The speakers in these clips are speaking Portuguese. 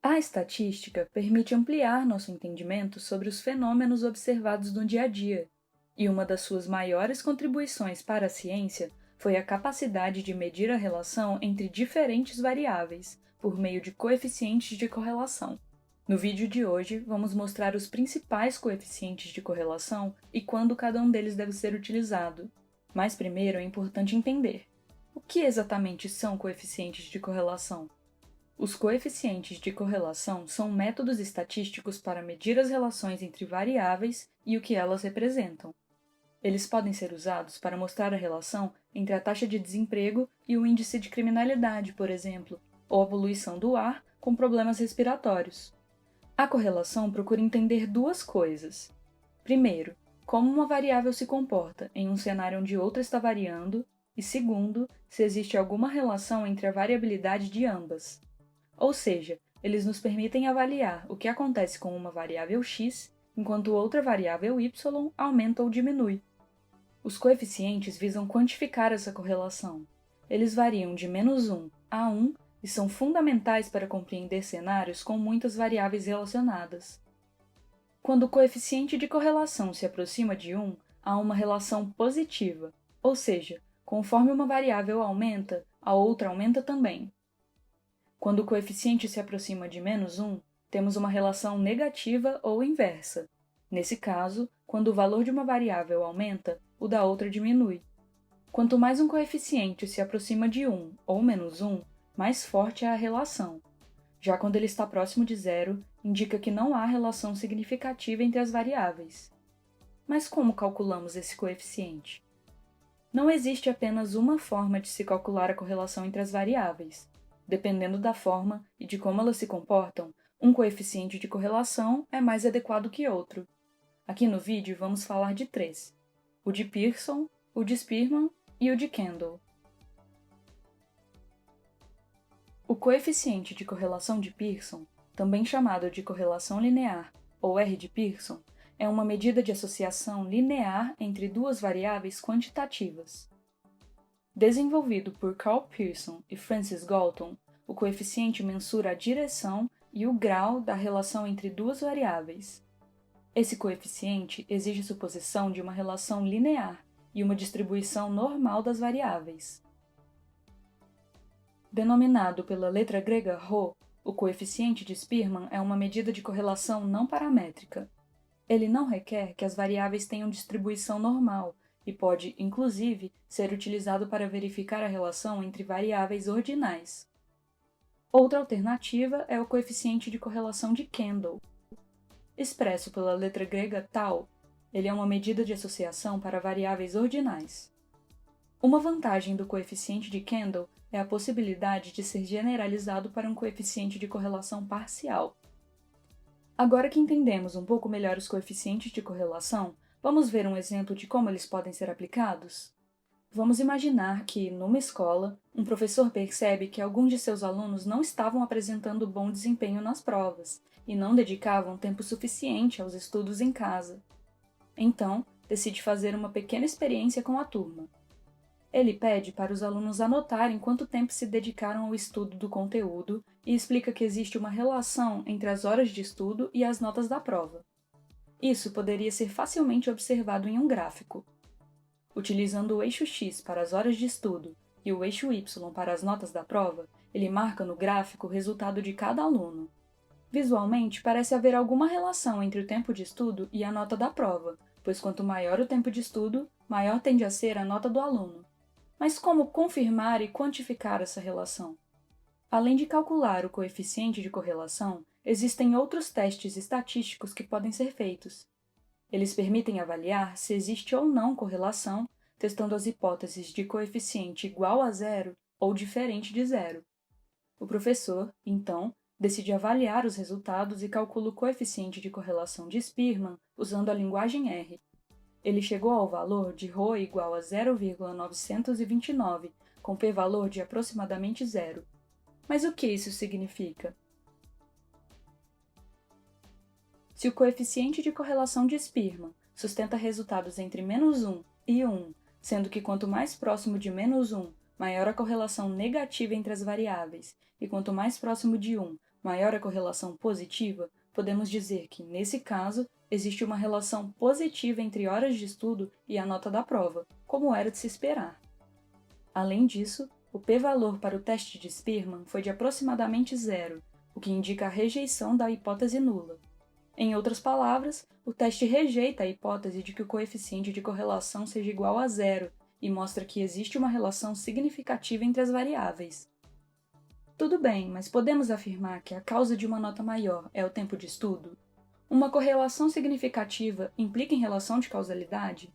A estatística permite ampliar nosso entendimento sobre os fenômenos observados no dia a dia, e uma das suas maiores contribuições para a ciência foi a capacidade de medir a relação entre diferentes variáveis, por meio de coeficientes de correlação. No vídeo de hoje, vamos mostrar os principais coeficientes de correlação e quando cada um deles deve ser utilizado. Mas primeiro é importante entender: o que exatamente são coeficientes de correlação? Os coeficientes de correlação são métodos estatísticos para medir as relações entre variáveis e o que elas representam. Eles podem ser usados para mostrar a relação entre a taxa de desemprego e o índice de criminalidade, por exemplo, ou a poluição do ar com problemas respiratórios. A correlação procura entender duas coisas. Primeiro, como uma variável se comporta em um cenário onde outra está variando, e segundo, se existe alguma relação entre a variabilidade de ambas. Ou seja, eles nos permitem avaliar o que acontece com uma variável x, enquanto outra variável y aumenta ou diminui. Os coeficientes visam quantificar essa correlação. Eles variam de -1 a 1 e são fundamentais para compreender cenários com muitas variáveis relacionadas. Quando o coeficiente de correlação se aproxima de 1, há uma relação positiva, ou seja, conforme uma variável aumenta, a outra aumenta também. Quando o coeficiente se aproxima de -1, temos uma relação negativa ou inversa. Nesse caso, quando o valor de uma variável aumenta, o da outra diminui. Quanto mais um coeficiente se aproxima de 1 ou -1, mais forte é a relação. Já quando ele está próximo de zero, indica que não há relação significativa entre as variáveis. Mas como calculamos esse coeficiente? Não existe apenas uma forma de se calcular a correlação entre as variáveis. Dependendo da forma e de como elas se comportam, um coeficiente de correlação é mais adequado que outro. Aqui no vídeo vamos falar de três: o de Pearson, o de Spearman e o de Kendall. O coeficiente de correlação de Pearson, também chamado de correlação linear ou R de Pearson, é uma medida de associação linear entre duas variáveis quantitativas. Desenvolvido por Carl Pearson e Francis Galton, o coeficiente mensura a direção e o grau da relação entre duas variáveis. Esse coeficiente exige a suposição de uma relação linear e uma distribuição normal das variáveis. Denominado pela letra grega ρ, o coeficiente de Spearman é uma medida de correlação não paramétrica. Ele não requer que as variáveis tenham distribuição normal e pode, inclusive, ser utilizado para verificar a relação entre variáveis ordinais. Outra alternativa é o coeficiente de correlação de Kendall. Expresso pela letra grega tau, ele é uma medida de associação para variáveis ordinais. Uma vantagem do coeficiente de Kendall é a possibilidade de ser generalizado para um coeficiente de correlação parcial. Agora que entendemos um pouco melhor os coeficientes de correlação, vamos ver um exemplo de como eles podem ser aplicados? Vamos imaginar que, numa escola, um professor percebe que alguns de seus alunos não estavam apresentando bom desempenho nas provas e não dedicavam tempo suficiente aos estudos em casa. Então, decide fazer uma pequena experiência com a turma. Ele pede para os alunos anotarem quanto tempo se dedicaram ao estudo do conteúdo e explica que existe uma relação entre as horas de estudo e as notas da prova. Isso poderia ser facilmente observado em um gráfico. Utilizando o eixo x para as horas de estudo e o eixo y para as notas da prova, ele marca no gráfico o resultado de cada aluno. Visualmente, parece haver alguma relação entre o tempo de estudo e a nota da prova, pois quanto maior o tempo de estudo, maior tende a ser a nota do aluno. Mas como confirmar e quantificar essa relação? Além de calcular o coeficiente de correlação, existem outros testes estatísticos que podem ser feitos. Eles permitem avaliar se existe ou não correlação, testando as hipóteses de coeficiente igual a zero ou diferente de zero. O professor, então, decide avaliar os resultados e calcula o coeficiente de correlação de Spearman usando a linguagem R. Ele chegou ao valor de ρ igual a 0,929, com p-valor de aproximadamente zero. Mas o que isso significa? Se o coeficiente de correlação de Spearman sustenta resultados entre -1 e 1, sendo que quanto mais próximo de -1, maior a correlação negativa entre as variáveis, e quanto mais próximo de 1, maior a correlação positiva, podemos dizer que, nesse caso, existe uma relação positiva entre horas de estudo e a nota da prova, como era de se esperar. Além disso, o p-valor para o teste de Spearman foi de aproximadamente zero, o que indica a rejeição da hipótese nula. Em outras palavras, o teste rejeita a hipótese de que o coeficiente de correlação seja igual a zero e mostra que existe uma relação significativa entre as variáveis. Tudo bem, mas podemos afirmar que a causa de uma nota maior é o tempo de estudo? Uma correlação significativa implica em relação de causalidade?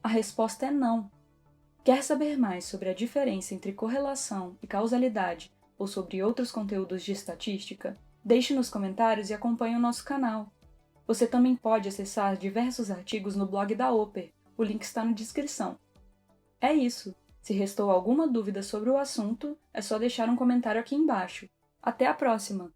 A resposta é não. Quer saber mais sobre a diferença entre correlação e causalidade ou sobre outros conteúdos de estatística? Deixe nos comentários e acompanhe o nosso canal. Você também pode acessar diversos artigos no blog da Oper, o link está na descrição. É isso! Se restou alguma dúvida sobre o assunto, é só deixar um comentário aqui embaixo. Até a próxima!